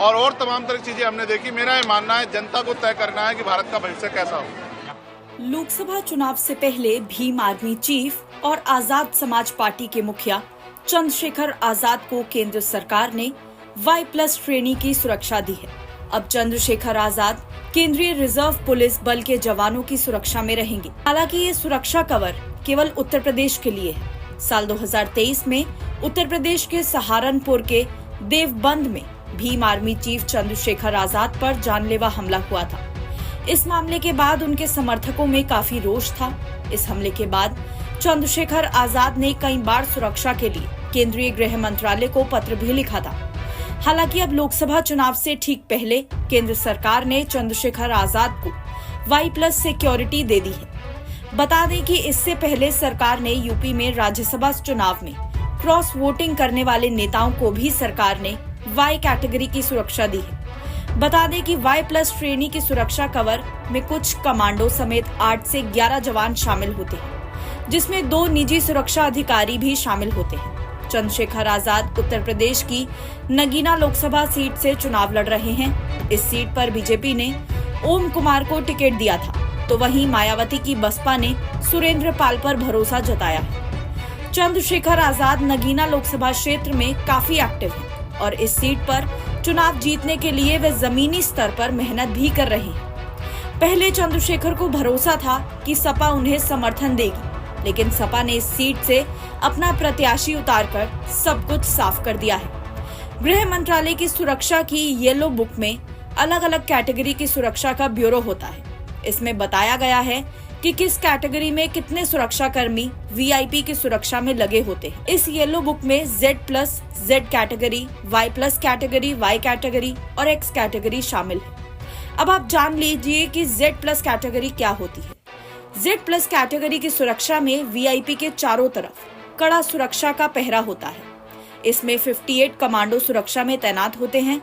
और तमाम तरह की चीजें हमने देखी। मेरा ये मानना है जनता को तय करना है कि भारत का भविष्य कैसा हो। लोकसभा चुनाव से पहले भीम आर्मी चीफ और आजाद समाज पार्टी के मुखिया चंद्रशेखर आजाद को केंद्र सरकार ने Y+ श्रेणी की सुरक्षा दी है। अब चंद्रशेखर आजाद केंद्रीय रिजर्व पुलिस बल के जवानों की सुरक्षा में रहेंगे। हालांकि ये सुरक्षा कवर केवल उत्तर प्रदेश के लिए है। साल 2023 में उत्तर प्रदेश के सहारनपुर के देवबंद में भीम आर्मी चीफ चंद्रशेखर आजाद पर जानलेवा हमला हुआ था। इस मामले के बाद उनके समर्थकों में काफी रोष था। इस हमले के बाद चंद्रशेखर आजाद ने कई बार सुरक्षा के लिए केंद्रीय गृह मंत्रालय को पत्र भी लिखा था। हालांकि अब लोकसभा चुनाव से ठीक पहले केंद्र सरकार ने चंद्रशेखर आजाद को Y+ सिक्योरिटी दे दी है। बता दें कि इससे पहले सरकार ने यूपी में राज्यसभा चुनाव में क्रॉस वोटिंग करने वाले नेताओं को भी सरकार ने Y कैटेगरी की सुरक्षा दी है। बता दें कि Y+ श्रेणी की सुरक्षा कवर में कुछ कमांडो समेत 8 से 11 जवान शामिल होते हैं, जिसमें 2 निजी सुरक्षा अधिकारी भी शामिल होते हैं। चंद्रशेखर आजाद उत्तर प्रदेश की नगीना लोकसभा सीट से चुनाव लड़ रहे हैं। इस सीट पर बीजेपी ने ओम कुमार को टिकट दिया था, तो वहीं मायावती की बसपा ने सुरेंद्र पाल पर भरोसा जताया है। चंद्रशेखर आजाद नगीना लोकसभा क्षेत्र में काफी एक्टिव हैं और इस सीट पर चुनाव जीतने के लिए वे जमीनी स्तर पर मेहनत भी कर रहे हैं। पहले चंद्रशेखर को भरोसा था कि सपा उन्हें समर्थन देगी, लेकिन सपा ने इस सीट से अपना प्रत्याशी उतारकर सब कुछ साफ कर दिया है। गृह मंत्रालय की सुरक्षा की येलो बुक में अलग अलग कैटेगरी की सुरक्षा का ब्यूरो होता है। इसमें बताया गया है कि किस कैटेगरी में कितने सुरक्षा कर्मी VIP की सुरक्षा में लगे होते हैं। इस येलो बुक में Z+, Z category, Y+ category, Y category और X कैटेगरी शामिल है। अब आप जान लीजिए कि Z+ कैटेगरी क्या होती है। Z+ कैटेगरी की सुरक्षा में VIP के चारों तरफ कड़ा सुरक्षा का पहरा होता है। इसमें 58 कमांडो सुरक्षा में तैनात होते हैं।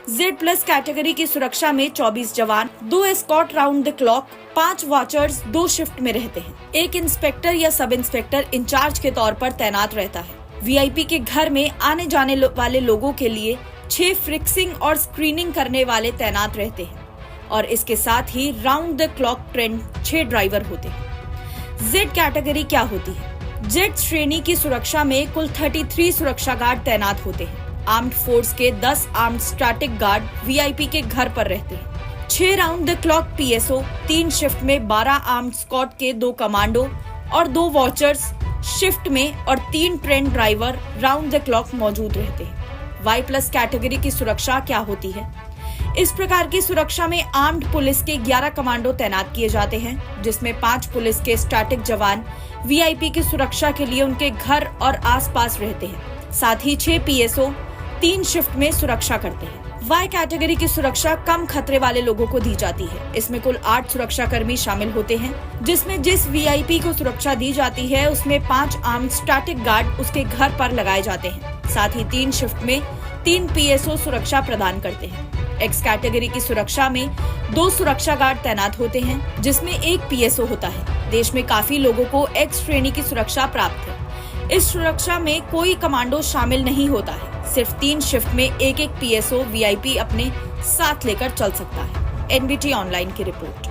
Z+ कैटेगरी की सुरक्षा में 24 जवान, 2 escort round the clock, 5 watchers 2 shift में रहते हैं। एक इंस्पेक्टर या सब इंस्पेक्टर इंचार्ज के तौर पर तैनात रहता है। VIP के घर में आने जाने वाले लोगों के लिए 6 फिक्सिंग और स्क्रीनिंग करने वाले तैनात रहते हैं और इसके साथ ही round the clock trained 6 driver होते हैं। Z कैटेगरी क्या होती है? Z श्रेणी की सुरक्षा में कुल 33 सुरक्षा गार्ड तैनात होते हैं। आर्म्ड फोर्स के 10 आर्म्ड स्टैटिक गार्ड VIP के घर पर रहते हैं। 6 round the clock PSO, 3 shift में 12 आर्म्ड स्क्वाड के 2 कमांडो और 2 वॉचर्स शिफ्ट में और 3 train driver round the clock मौजूद रहते हैं। Y+ कैटेगरी की सुरक्षा क्या होती है? इस प्रकार की सुरक्षा में आर्म्ड पुलिस के 11 कमांडो तैनात किए जाते हैं, जिसमें 5 पुलिस के स्टैटिक जवान VIP की सुरक्षा के लिए उनके घर और आसपास रहते हैं। साथ ही 6 PSO 3 शिफ्ट में सुरक्षा करते हैं। Y कैटेगरी की सुरक्षा कम खतरे वाले लोगों को दी जाती है। इसमें कुल 8 सुरक्षा कर्मी शामिल होते हैं, जिसमें जिस VIP को सुरक्षा दी जाती है उसमें 5 आर्म्ड स्टैटिक गार्ड उसके घर पर लगाए जाते हैं। साथ ही 3 शिफ्ट में 3 PSO सुरक्षा प्रदान करते हैं। X कैटेगरी की सुरक्षा में 2 सुरक्षा गार्ड तैनात होते हैं, जिसमें 1 PSO होता है। देश में काफी लोगों को X श्रेणी की सुरक्षा प्राप्त है। इस सुरक्षा में कोई कमांडो शामिल नहीं होता है। सिर्फ 3 शिफ्ट में 1-1 PSO VIP अपने साथ लेकर चल सकता है। NBT ऑनलाइन की रिपोर्ट।